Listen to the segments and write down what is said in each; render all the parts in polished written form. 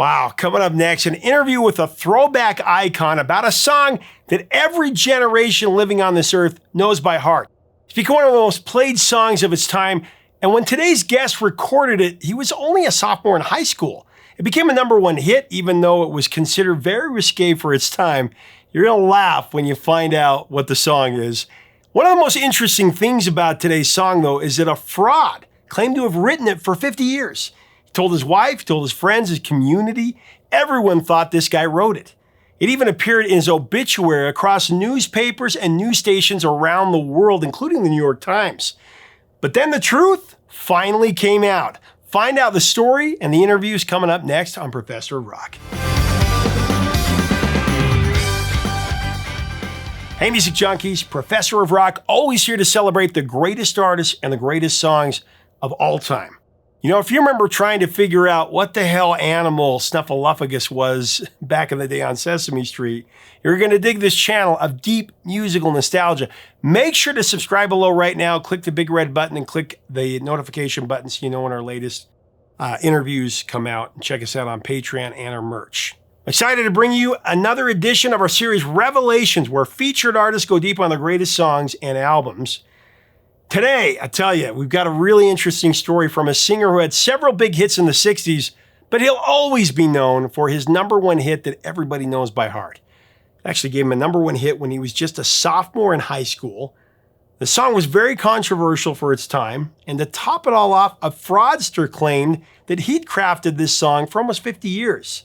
Wow, coming up next, an interview with a throwback icon about a song that every generation living on this earth knows by heart. It's become one of the most played songs of its time, and when today's guest recorded it, he was only a sophomore in high school. It became a #1 hit, even though it was considered very risque for its time. You're going to laugh when you find out what the song is. One of the most interesting things about today's song, though, is that a fraud claimed to have written it for 50 years. He told his wife, he told his friends, his community. Everyone thought this guy wrote it. It even appeared in his obituary across newspapers and news stations around the world, including the New York Times. But then the truth finally came out. Find out the story and the interviews coming up next on Professor of Rock. Hey, music junkies, Professor of Rock, always here to celebrate the greatest artists and the greatest songs of all time. You know, if you remember trying to figure out what the hell animal Snuffleupagus was back in the day on Sesame Street, you're going to dig this channel of deep musical nostalgia. Make sure to subscribe below right now, click the big red button, and click the notification button so you know when our latest interviews come out. And check us out on Patreon and our merch. Excited to bring you another edition of our series Revelations, where featured artists go deep on the greatest songs and albums. Today, I tell you, we've got a really interesting story from a singer who had several big hits in the 60s, but he'll always be known for his #1 hit that everybody knows by heart. It actually gave him a #1 hit when he was just a sophomore in high school. The song was very controversial for its time, and to top it all off, a fraudster claimed that he'd crafted this song for almost 50 years.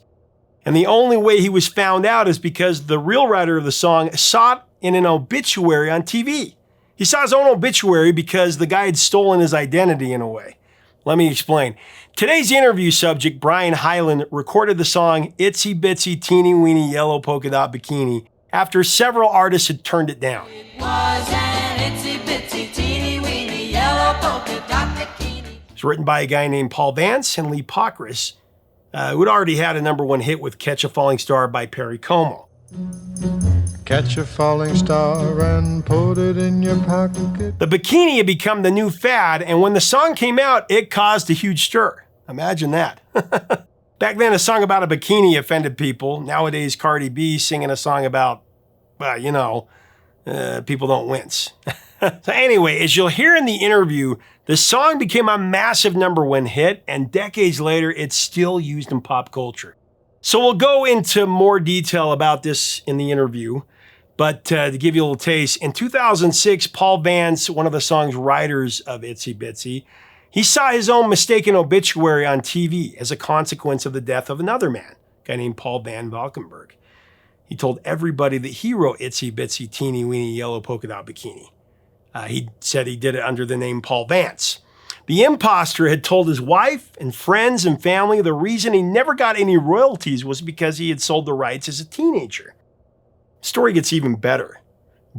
And the only way he was found out is because the real writer of the song saw it in an obituary on TV. He saw his own obituary because the guy had stolen his identity in a way. Let me explain. Today's interview subject, Brian Hyland, recorded the song Itsy, Bitsy, Teenie, Weenie, Yellow Polka Dot Bikini after several artists had turned it down. It was an itsy bitsy teeny weeny yellow polka dot bikini. It's written by a guy named Paul Vance and Lee Pockris, who had already had a #1 hit with Catch a Falling Star by Perry Como. Catch a falling star and put it in your pocket. The bikini had become the new fad, and when the song came out, it caused a huge stir. Imagine that. Back then, a song about a bikini offended people. Nowadays, Cardi B singing a song about, people don't wince. So anyway, as you'll hear in the interview, the song became a massive #1 hit, and decades later, it's still used in pop culture. So we'll go into more detail about this in the interview, but to give you a little taste, in 2006, Paul Vance, one of the song's writers of Itsy Bitsy, he saw his own mistaken obituary on TV as a consequence of the death of another man, a guy named Paul Van Valkenburg. He told everybody that he wrote Itsy Bitsy Teeny Weeny Yellow Polka Dot Bikini. He said he did it under the name Paul Vance. The imposter had told his wife and friends and family the reason he never got any royalties was because he had sold the rights as a teenager. The story gets even better.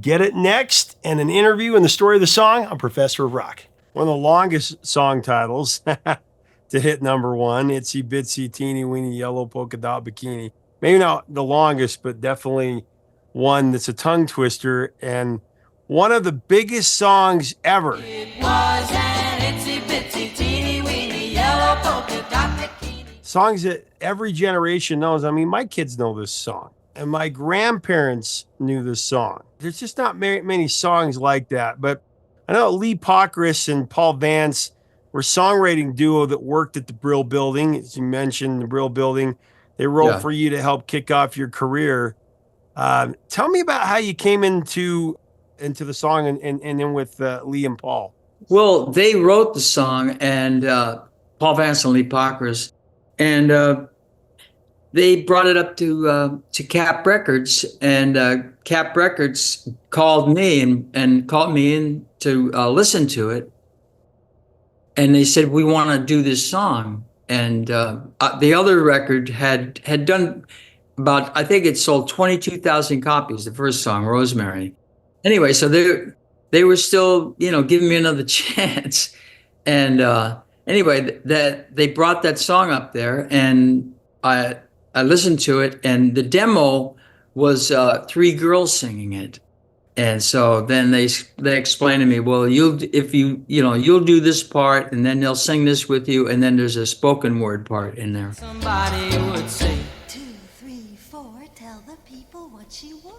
Get it next, and an interview and the story of the song on Professor of Rock. One of the longest song titles to hit #1, Itsy Bitsy Teeny Weeny Yellow Polka Dot Bikini. Maybe not the longest, but definitely one that's a tongue twister and one of the biggest songs ever. It was an itsy bitsy teeny weeny yellow polka dot bikini. Songs that every generation knows. I mean, my kids know this song, and my grandparents knew this song. There's just not many songs like that, but I know Lee Pockris and Paul Vance were a songwriting duo that worked at the Brill Building. As you mentioned, the Brill Building. They wrote for you to help kick off your career. Tell me about how you came into the song and then with Lee and Paul. Well, they wrote the song, and Paul Vance and Lee Pockris, and they brought it up to Cap Records, and Cap Records called me and called me in to listen to it, and they said, we want to do this song. And the other record had done about, I think it sold 22,000 copies, the first song, Rosemary. Anyway, so they were still, giving me another chance. And anyway, that they brought that song up there, and I listened to it, and the demo was 3 girls singing it. And so then they explained to me, well, you'll you'll do this part, and then they'll sing this with you, and then there's a spoken word part in there. Somebody would say, 2, 3, 4, tell the people what you were.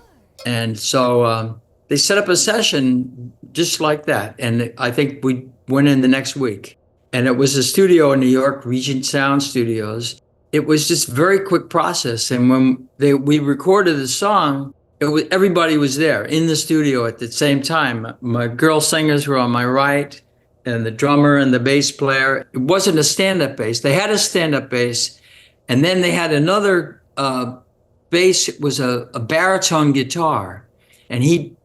And so they set up a session just like that, and I think we went in the next week, and it was a studio in New York, Regent Sound Studios. It was just a very quick process, and when we recorded the song, everybody was there in the studio at the same time. My girl singers were on my right, and the drummer and the bass player. It wasn't a stand-up bass. They had a stand-up bass, and then they had another bass. It was a baritone guitar, and he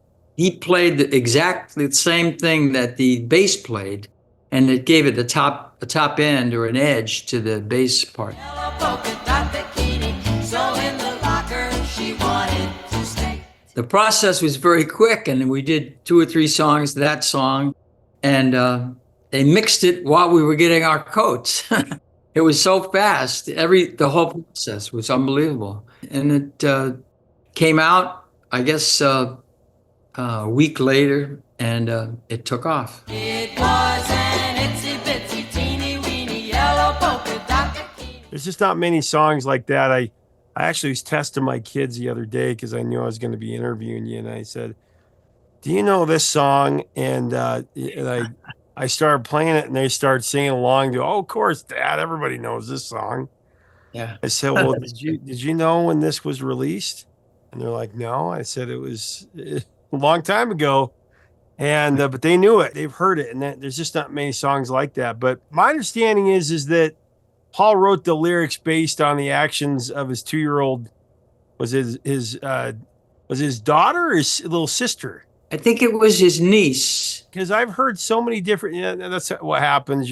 played exactly the same thing that the bass played, and it gave it a top end or an edge to the bass part. yellow polka dot bikini. So in the locker, she wanted to stay. The process was very quick, and we did 2 or 3 songs, that song, and they mixed it while we were getting our coats. It was so fast. The whole process was unbelievable. And it came out, I guess, a week later, and it took off. It was an itsy bitsy teeny weeny yellow polka dot bikini. There's just not many songs like that. I actually was testing my kids the other day because I knew I was going to be interviewing you, and I said, "Do you know this song?" And I started playing it, and they started singing along. Oh, of course, Dad, everybody knows this song. Yeah. I said, "Well, did you know when this was released?" And they're like, "No." I said, "It was a long time ago." And but they knew it. They've heard it, and there's just not many songs like that. But my understanding is that Paul wrote the lyrics based on the actions of his 2-year-old. Was his daughter or his little sister? I think it was his niece. Because I've heard so many different. Yeah, that's what happens.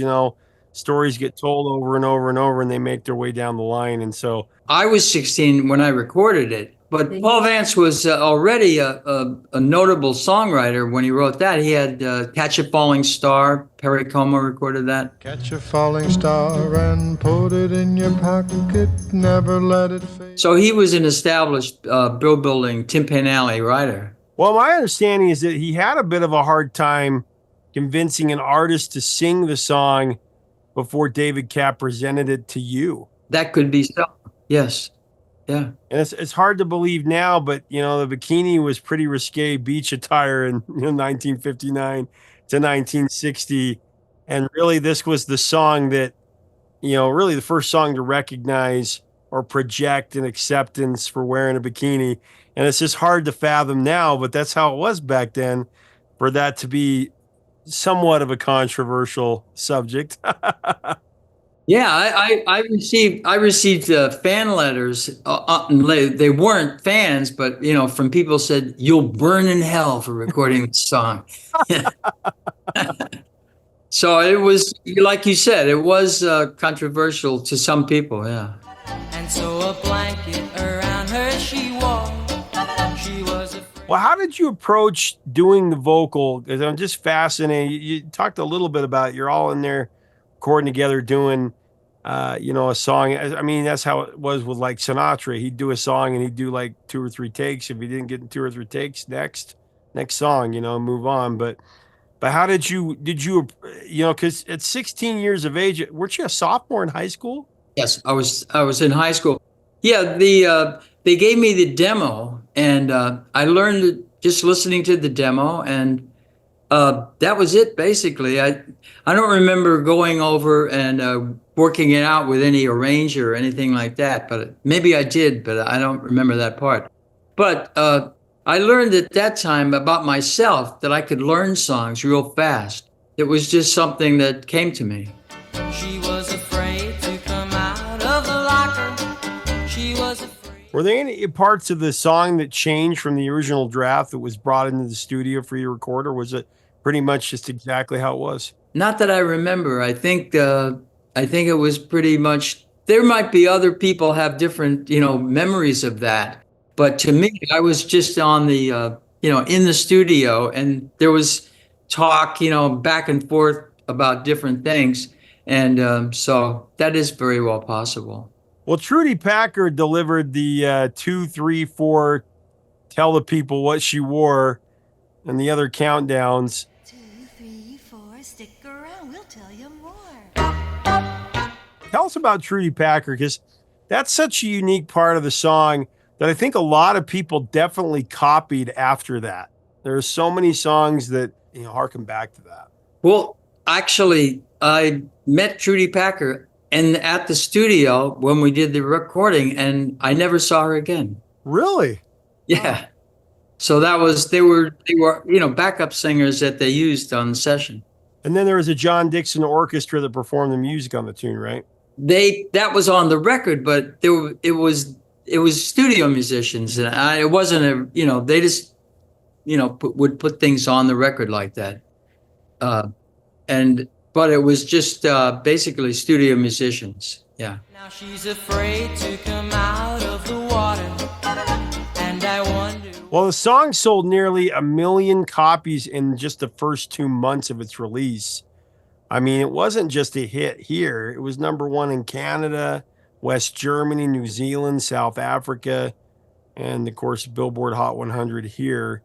Stories get told over and over and over, and they make their way down the line. And so I was 16 when I recorded it, but Paul Vance was already a notable songwriter when he wrote that. He had Catch a Falling Star. Perry Como recorded that. Catch a falling star and put it in your pocket, never let it fade. So he was an established bill-building Tin Pan Alley writer. well, my understanding is that he had a bit of a hard time convincing an artist to sing the song before David Kapp presented it to you. That could be so. Yes. Yeah. And it's hard to believe now, but the Bikini was pretty risque beach attire in 1959 to 1960, and really this was the song that really the first song to recognize or project an acceptance for wearing a bikini. And it's just hard to fathom now, but that's how it was back then, for that to be somewhat of a controversial subject. Yeah, I received fan letters. They weren't fans, but from people said, "You'll burn in hell for recording this song." So it was, like you said, it was controversial to some people. Yeah. And so a blanket around her she wore. She was a Well, how did you approach doing the vocal? Because I'm just fascinated. You talked a little bit about you're all in there recording together doing, a song. I mean, that's how it was with like Sinatra. He'd do a song and he'd do like 2 or 3 takes. If he didn't get in 2 or 3 takes, next song, move on. But how did you, because at 16 years of age, weren't you a sophomore in high school? Yes, I was in high school. Yeah, they gave me the demo, and I learned it just listening to the demo, and that was it basically. I don't remember going over and working it out with any arranger or anything like that, but maybe I did, but I don't remember that part. But I learned at that time about myself that I could learn songs real fast. It was just something that came to me. She was afraid to come out of the locker. She was afraid. Were there any parts of the song that changed from the original draft that was brought into the studio for you to record, or was it pretty much just exactly how it was? Not that I remember. I think it was pretty much. There might be other people have different, memories of that. But to me, I was just on the, in the studio, and there was talk, back and forth about different things. And so that is very well possible. Well, Trudy Packard delivered the 2, 3, 4, tell the people what she wore and the other countdowns. 2, 3, 4, stick around, we'll tell you more. Tell us about Trudy Packer, because that's such a unique part of the song that I think a lot of people definitely copied after that. There are so many songs that harken back to that. Well, actually, I met Trudy Packer and at the studio when we did the recording, and I never saw her again. Really? Yeah. So they were backup singers that they used on the session. And then there was a John Dixon orchestra that performed the music on the tune, right? That was on the record, but it was studio musicians, and it wasn't they just would put things on the record like that, but it was just basically studio musicians. Yeah. Now she's afraid to come out of the water, and I wonder. Well, the song sold nearly 1 million copies in just the first 2 months of its release. I mean, it wasn't just a hit here. It was #1 in Canada, West Germany, New Zealand, South Africa, and of course, Billboard Hot 100 here.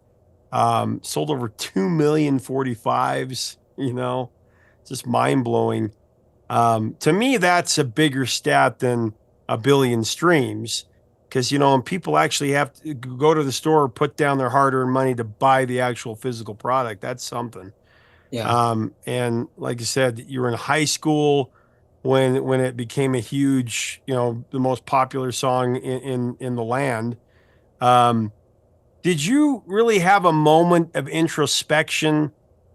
Sold over 2 million 45s, just mind blowing. To me, that's a bigger stat than 1 billion streams. Because, when people actually have to go to the store, put down their hard-earned money to buy the actual physical product, that's something. Yeah. And like I said, you were in high school when it became a huge, the most popular song in the land. Did you really have a moment of introspection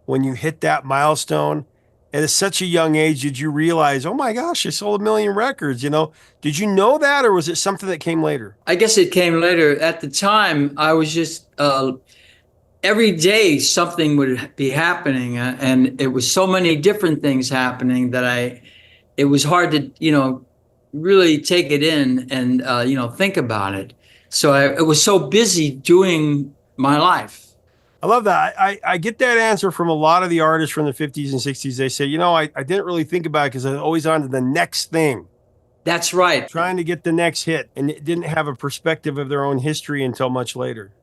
when you hit that milestone? At such a young age, did you realize, oh my gosh, I sold 1 million records? Did you know that, or was it something that came later? I guess it came later. At the time, I was just every day something would be happening, and it was so many different things happening that it was hard to really take it in and think about it. So I was so busy doing my life. I love that. I get that answer from a lot of the artists from the 50s and 60s. They say, I didn't really think about it because I was always on to the next thing. That's right. Trying to get the next hit, and it didn't have a perspective of their own history until much later.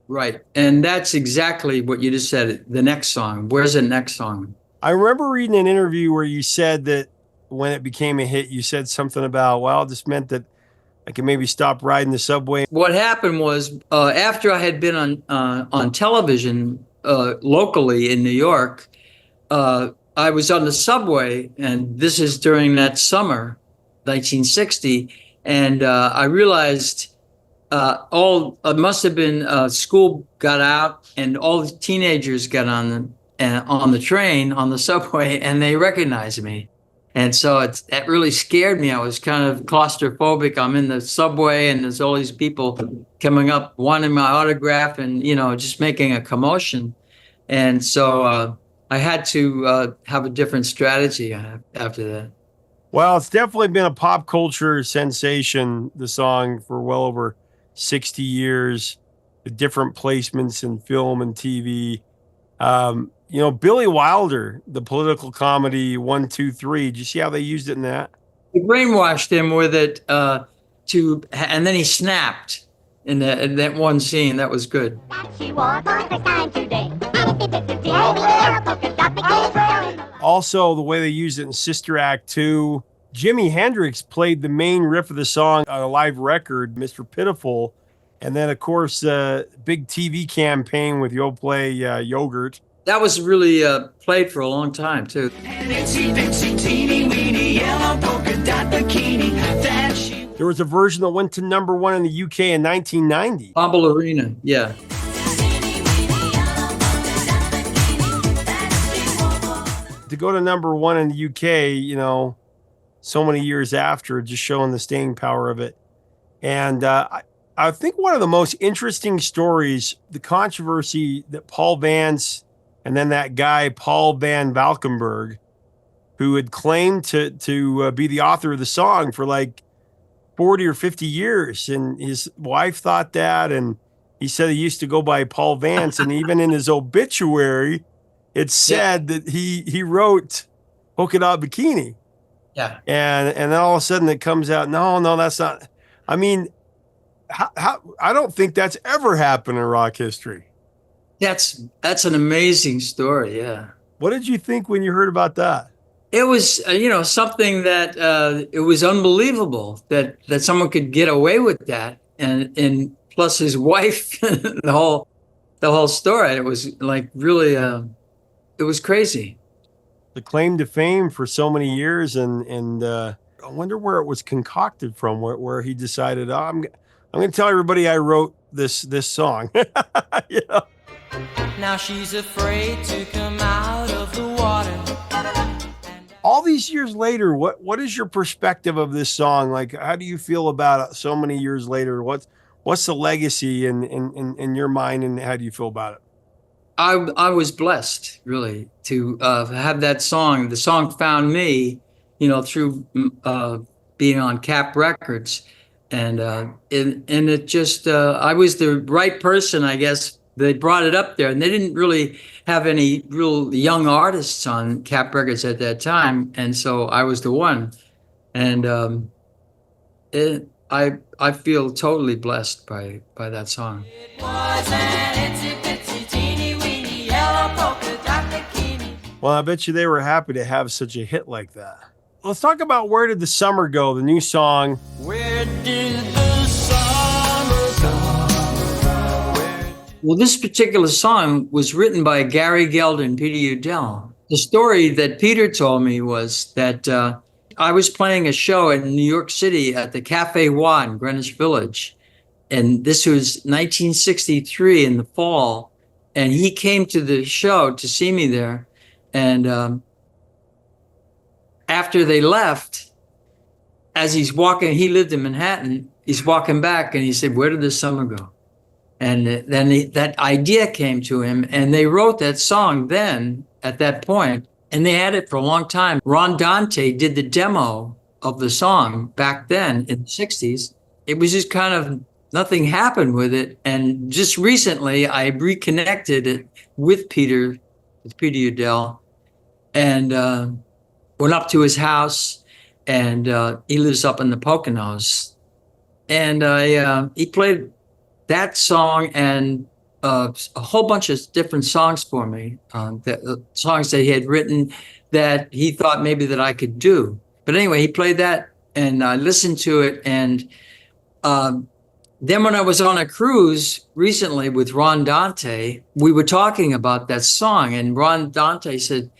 Right. And that's exactly what you just said. The next song. Where's the next song? I remember reading an interview where you said that when it became a hit, you said something about, well, this meant that I could maybe stop riding the subway. What happened was after I had been on television locally in New York, I was on the subway, and this is during that summer, 1960, and I realized it must have been school got out, and all the teenagers got on the train, on the subway, and they recognized me. And so that really scared me. I was kind of claustrophobic. I'm in the subway, and there's all these people coming up wanting my autograph and, just making a commotion. And so I had to have a different strategy after that. Well, it's definitely been a pop culture sensation, the song, for well over 60 years, the different placements in film and TV. Billy Wilder, the political comedy 1, 2, 3. Did you see how they used it in that? They brainwashed him with it and then he snapped in that one scene. That was good. Also, the way they used it in Sister Act 2. Jimi Hendrix played the main riff of the song on a live record, Mr. Pitiful. And then, of course, big TV campaign with Yoplait Yogurt. That was really played for a long time, too. Itsy, bitsy, teeny, weeny, yellow polka dot bikini. That she... There was a version that went to #1 in the UK in 1990. Ballerina, yeah. To go to #1 in the UK, so many years after, just showing the staying power of it. And I think one of the most interesting stories, the controversy that Paul Vance and then that guy, Paul Van Valkenburg, who had claimed to be the author of the song for like 40 or 50 years. And his wife thought that, and he said he used to go by Paul Vance. And even in his obituary, it said that he wrote Polka Dot Bikini. Yeah. And then all of a sudden it comes out, no, that's not. I mean, how I don't think that's ever happened in rock history. That's an amazing story. Yeah. What did you think when you heard about that? It was, something that it was unbelievable that someone could get away with that, and plus his wife, the whole story. It was like really, it was crazy. The claim to fame for so many years, and I wonder where it was concocted from, where he decided, oh, I'm going to tell everybody I wrote this song. You know? Now she's afraid to come out of the water. All these years later, what is your perspective of this song? Like, how do you feel about it so many years later? What's the legacy in your mind, and how do you feel about it? I was blessed, really, to have that song. The song found me, through being on Cap Records, and it just I was the right person, I guess. They brought it up there, and they didn't really have any real young artists on Cap Records at that time, and so I was the one. And I feel totally blessed by that song. It was an itsy bitsy teeny weeny yellow polka dot bikini. Well, I bet you they were happy to have such a hit like that. Let's talk about Where Did the Summer Go, the new song. Where did the summer go? Well, this particular song was written by Gary Gelder and Peter Udell. The story that Peter told me was that I was playing a show in New York City at the Cafe Wa in Greenwich Village. And this was 1963 in the fall. And he came to the show to see me there. And after they left, as he's walking, he lived in Manhattan, he's walking back and he said, "Where did the summer go?" And then that idea came to him, and they wrote that song then at that point, and they had it for a long time. Ron Dante did the demo of the song back then in the 60s. It was just kind of, nothing happened with it. And just recently I reconnected it with Peter Udell, and went up to his house, and he lives up in the Poconos. And he played that song and a whole bunch of different songs for me, songs that he had written that he thought maybe that I could do. But anyway, he played that, and I listened to it. And then when I was on a cruise recently with Ron Dante, we were talking about that song, and Ron Dante said,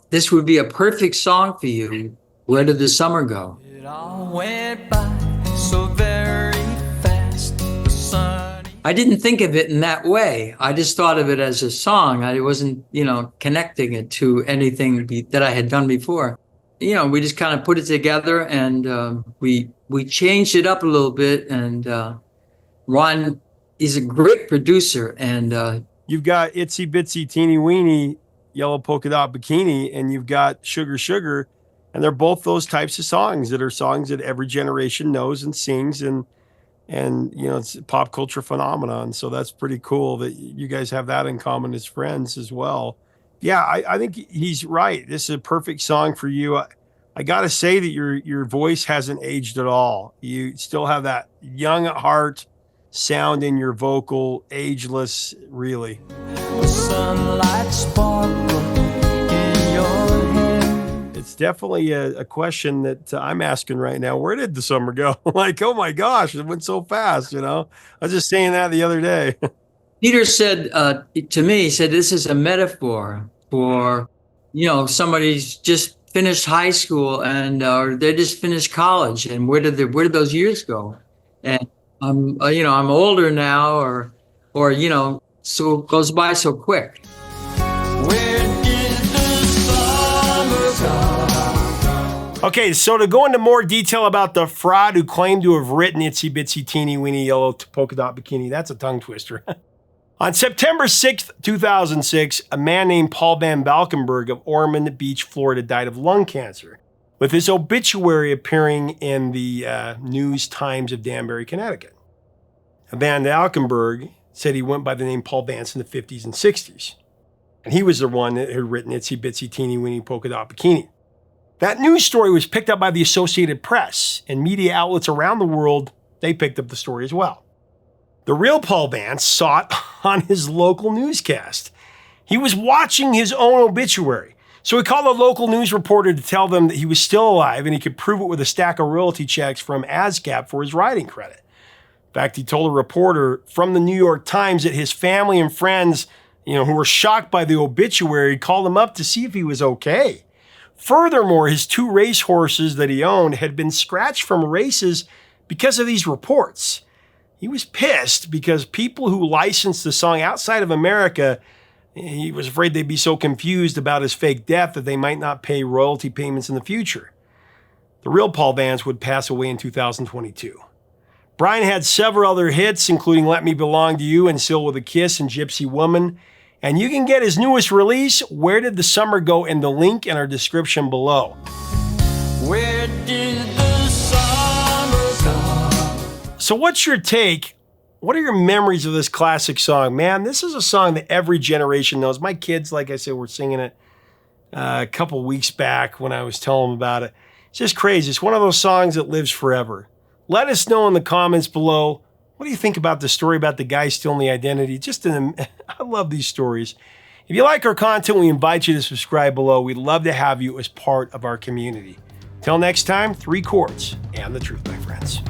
this would be a perfect song for you. Where did the summer go? It all went by so very fast. The sun. I didn't think of it in that way. I just thought of it as a song. I wasn't, connecting it to anything that I had done before. We just kind of put it together, and we changed it up a little bit. And Ron is a great producer. And you've got Itsy Bitsy Teeny Weenie, Yellow Polka Dot Bikini, and you've got Sugar Sugar. And they're both those types of songs that are songs that every generation knows and sings, and it's a pop culture phenomenon. So that's pretty cool that you guys have that in common as friends as well. Yeah, I think he's right. This is a perfect song for you. I got to say that your voice hasn't aged at all. You still have that young at heart sound in your vocal, ageless, really. The sunlight sparkle in your hair. It's definitely a question that I'm asking right now. Where did the summer go? Like, oh my gosh, it went so fast, I was just saying that the other day. Peter said to me, he said, this is a metaphor for, somebody's just finished high school, and or they just finished college, and where did those years go? And I'm older now, or so it goes by so quick. Where did the summer go? Okay, so to go into more detail about the fraud who claimed to have written Itsy Bitsy Teeny Weeny Yellow Polka Dot Bikini, that's a tongue twister. On September 6th, 2006, a man named Paul Van Valkenburg of Ormond Beach, Florida, died of lung cancer, with his obituary appearing in the News Times of Danbury, Connecticut. Van Valkenburg said he went by the name Paul Vance in the 50s and 60s, and he was the one that had written Itsy Bitsy Teeny Weeny Polka Dot Bikini. That news story was picked up by the Associated Press, and media outlets around the world, they picked up the story as well. The real Paul Vance sought on his local newscast. He was watching his own obituary. So he called a local news reporter to tell them that he was still alive and he could prove it with a stack of royalty checks from ASCAP for his writing credit. In fact, he told a reporter from the New York Times that his family and friends, who were shocked by the obituary, called him up to see if he was okay. Furthermore, his 2 race horses that he owned had been scratched from races because of these reports. He was pissed because people who licensed the song outside of America, he was afraid they'd be so confused about his fake death that they might not pay royalty payments in the future. The real Paul Vance would pass away in 2022. Bryan had several other hits, including Let Me Belong to You and Still with a Kiss and Gypsy Woman. And you can get his newest release, Where Did the Summer Go, in the link in our description below. Where did the summer go? So what's your take? What are your memories of this classic song? Man, this is a song that every generation knows. My kids, like I said, were singing it a couple weeks back when I was telling them about it. It's just crazy. It's one of those songs that lives forever. Let us know in the comments below. What do you think about the story about the guy stealing the identity? I love these stories. If you like our content, we invite you to subscribe below. We'd love to have you as part of our community. Till next time, 3 chords and the truth, my friends.